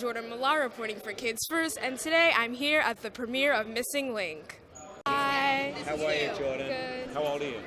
Jordan Millar reporting for Kids First, and today I'm here at the premiere of Missing Link. Hi. How are you, Jordan? Good. How old are you?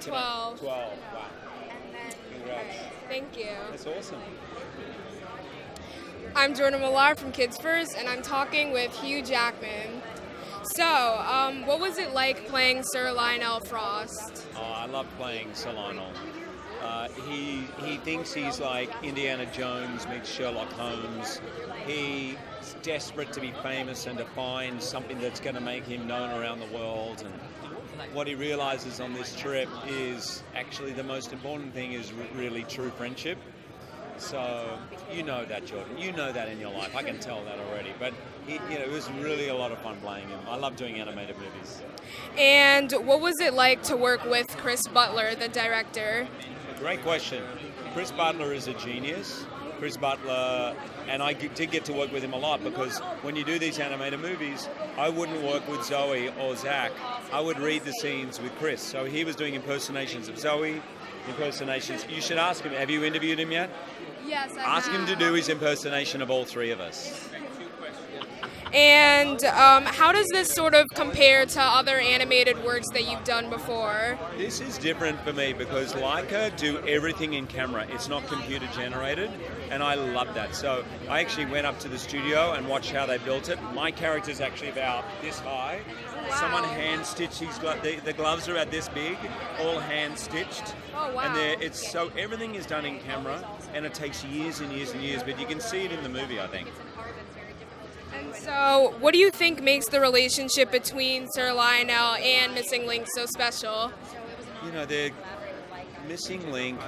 12. 12. Wow. Congrats. Thank you. That's awesome. I'm Jordan Millar from Kids First, and I'm talking with Hugh Jackman. So, what was it like playing Sir Lionel Frost? Oh, I love playing Sir Lionel. He thinks he's like Indiana Jones meets Sherlock Holmes. He's desperate to be famous and to find something that's going to make him known around the world. And what he realizes on this trip is actually the most important thing is really true friendship. So you know that, Jordan. You know that in your life. I can tell that already. But it was really a lot of fun playing him. I love doing animated movies. And what was it like to work with Chris Butler, the director? Great question. Chris Butler is a genius. Chris Butler, and I did get to work with him a lot because when you do these animated movies, I wouldn't work with Zoe or Zach. I would read the scenes with Chris. So he was doing impersonations of Zoe, impersonations. You should ask him. Have you interviewed him yet? Yes, I Ask have. him to do his impersonation of all three of us. And how does this sort of compare to other animated works that you've done before? This is different for me because Leica do everything in camera. It's not computer generated, and I love that. So I actually went up to the studio and watched how they built it. My character's actually about this high. Wow. Someone hand-stitched. He's got the gloves are about this big, all hand-stitched. Oh, wow. And so everything is done in camera, and it takes years and years and years, but you can see it in the movie, I think. And so, what do you think makes the relationship between Sir Lionel and Missing Link so special? You know, they're Missing Link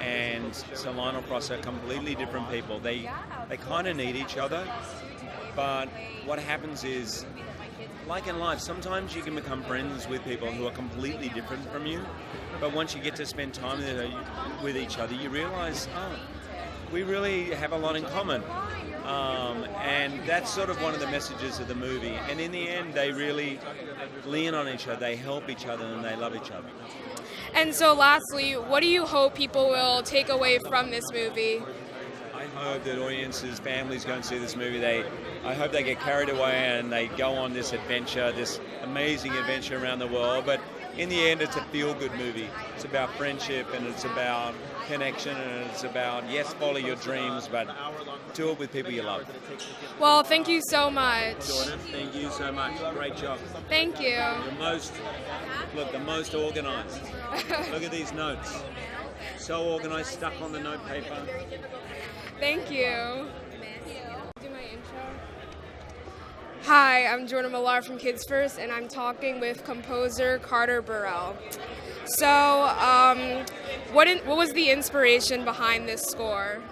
and Sir Lionel Frost are completely different people. They kind of need each other, but what happens is, like in life, sometimes you can become friends with people who are completely different from you, but once you get to spend time with each other, you realize, we really have a lot in common. And that's sort of one of the messages of the movie. And in the end, they really lean on each other, they help each other, and they love each other. And so lastly, what do you hope people will take away from this movie? I hope that audiences, families go and see this movie. I hope they get carried away and they go on this adventure, this amazing adventure around the world. But in the end, it's a feel-good movie. It's about friendship and it's about connection and it's about, yes, follow your dreams, but do it with people you love. Well, thank you so much. Jordan, thank you so much. Great job. Thank you. The most organized. Look at these notes. So organized, stuck on the note paper. Thank you. Do my intro. Hi, I'm Jordan Millar from Kids First, and I'm talking with composer Carter Burrell. So, what was the inspiration behind this score?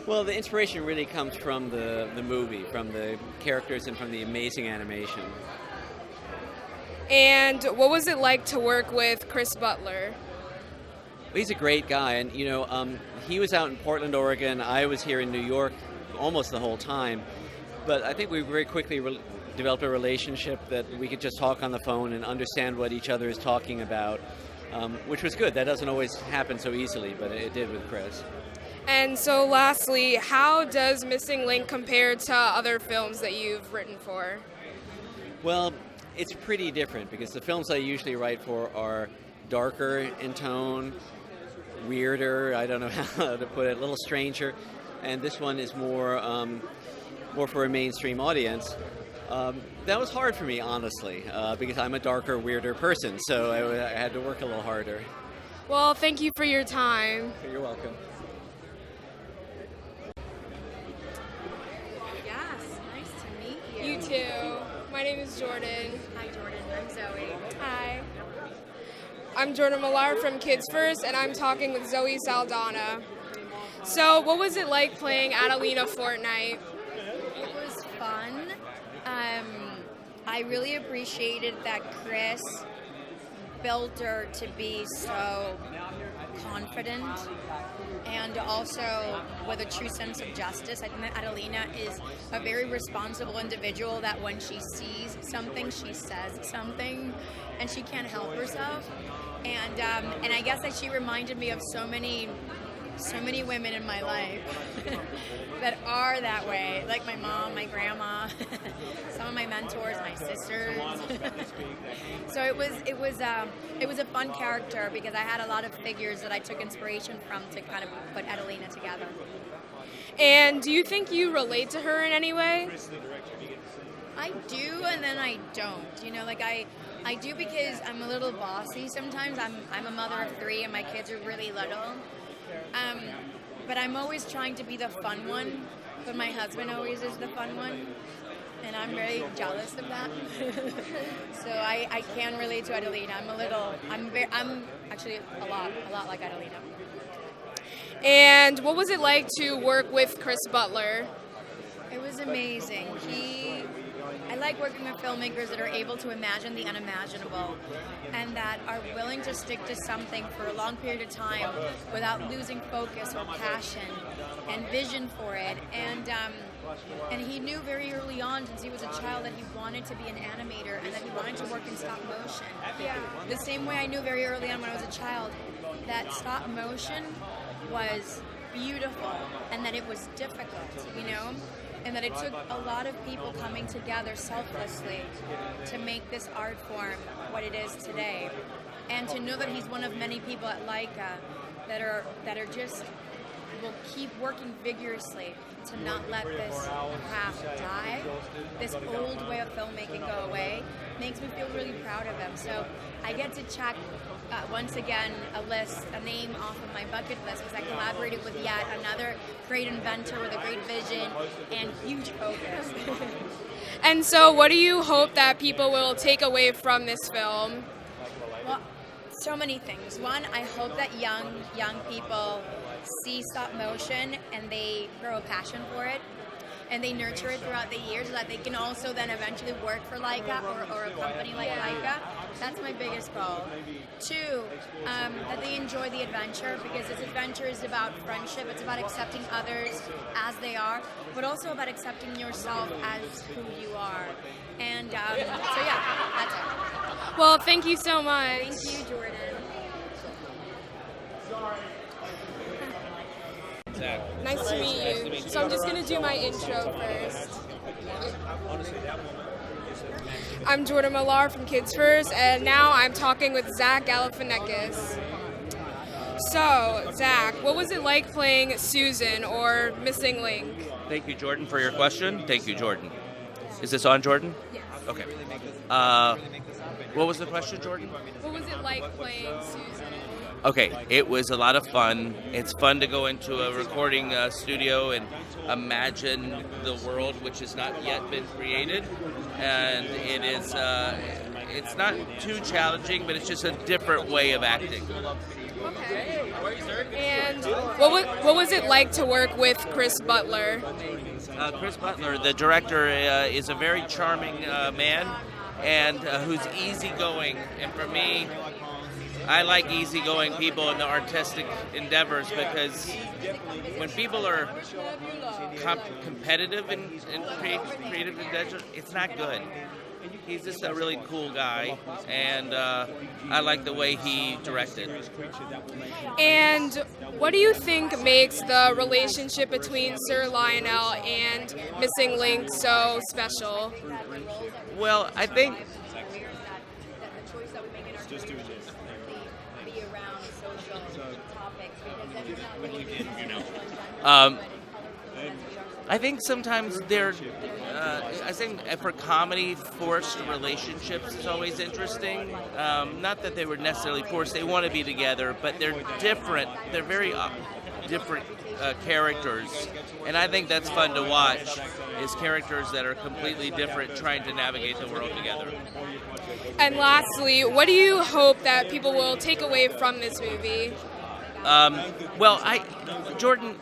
Well, the inspiration really comes from the movie, from the characters and from the amazing animation. And what was it like to work with Chris Butler? He's a great guy, and he was out in Portland, Oregon. I was here in New York almost the whole time. But I think we very quickly developed a relationship that we could just talk on the phone and understand what each other is talking about, which was good. That doesn't always happen so easily, but it did with Chris. And so lastly, how does Missing Link compare to other films that you've written for? Well, it's pretty different because the films I usually write for are darker in tone, weirder, I don't know how to put it, a little stranger, and this one is more for a mainstream audience. That was hard for me, honestly, because I'm a darker, weirder person, so I had to work a little harder. Well, thank you for your time. You're welcome. Yes, nice to meet you. You too. My name is Jordan. Hi, Jordan. I'm Zoe. Hi. I'm Jordan Millar from Kids First, and I'm talking with Zoe Saldana. So, what was it like playing Adelina Fortnite? It was fun. I really appreciated that Chris built her to be so confident and also with a true sense of justice. I think that Adelina is a very responsible individual that when she sees something, she says something, and she can't help herself. And I guess that she reminded me of so many so many women in my life that are that way, like my mom, my grandma, some of my mentors, my sisters. So it was a fun character because I had a lot of figures that I took inspiration from to kind of put Adelina together. And do you think you relate to her in any way? I do, and then I don't. You know, like I do because I'm a little bossy sometimes. I'm a mother of 3, and my kids are really little. But I'm always trying to be the fun one, but my husband always is the fun one, and I'm very jealous of that. So I can relate to Adelina. I'm actually a lot like Adelina. And what was it like to work with Chris Butler? It was amazing. I like working with filmmakers that are able to imagine the unimaginable and that are willing to stick to something for a long period of time without losing focus or passion and vision for it. And he knew very early on, since he was a child, that he wanted to be an animator and that he wanted to work in stop motion. The same way I knew very early on when I was a child that stop motion was beautiful and that it was difficult, you know? And that it took a lot of people coming together selflessly to make this art form what it is today. And to know that he's one of many people at Laika that are just will keep working vigorously to not let this craft die, this old way of filmmaking go away, makes me feel really proud of him. So I get to check once again a name off of my bucket list because I collaborated with yet another great inventor with a great vision and huge focus. And so what do you hope that people will take away from this film? Well, so many things. One, I hope that young people see stop motion and they grow a passion for it and they nurture it throughout the years so that they can also then eventually work for Laika or a company like Laika. That's my biggest goal. 2, that they enjoy the adventure because this adventure is about friendship. It's about accepting others as they are, but also about accepting yourself as who you are. And so yeah, that's it. Well, thank you so much. Thank you, Jordan. Nice to meet you. So I'm just going to do my intro first. I'm Jordan Millar from Kids First, and now I'm talking with Zach Galifianakis. So, Zach, what was it like playing Susan or Missing Link? Thank you, Jordan, for your question. Thank you, Jordan. Is this on, Jordan? Yes. Okay. What was the question, Jordan? What was it like playing Susan? Okay, it was a lot of fun. It's fun to go into a recording studio and imagine the world which has not yet been created. And it is, it's not too challenging, but it's just a different way of acting. Okay. And what was it like to work with Chris Butler? Chris Butler, the director, is a very charming man and who's easygoing. And for me, I like easygoing people in the artistic endeavors because when people are competitive in creative endeavors, it's not good. He's just a really cool guy, and I like the way he directed. And what do you think makes the relationship between Sir Lionel and Missing Link so special? Well, I think I think sometimes they're, I think for comedy, forced relationships is always interesting. Not that they were necessarily forced, they want to be together, but they're different. They're very different characters. And I think that's fun to watch, is characters that are completely different trying to navigate the world together. And lastly, what do you hope that people will take away from this movie? Jordan,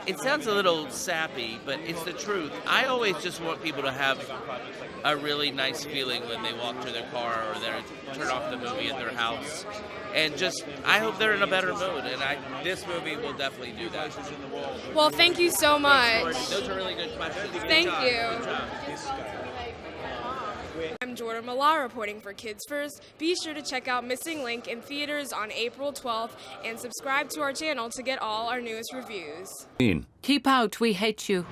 it sounds a little sappy, but it's the truth. I always just want people to have a really nice feeling when they walk to their car or they turn off the movie at their house. And just, I hope they're in a better mood, and this movie will definitely do that. Well, thank you so much. Those are really good questions. Thank you. Good job. I'm Jordan Millar reporting for Kids First. Be sure to check out Missing Link in theaters on April 12th and subscribe to our channel to get all our newest reviews. Keep out, we hate you.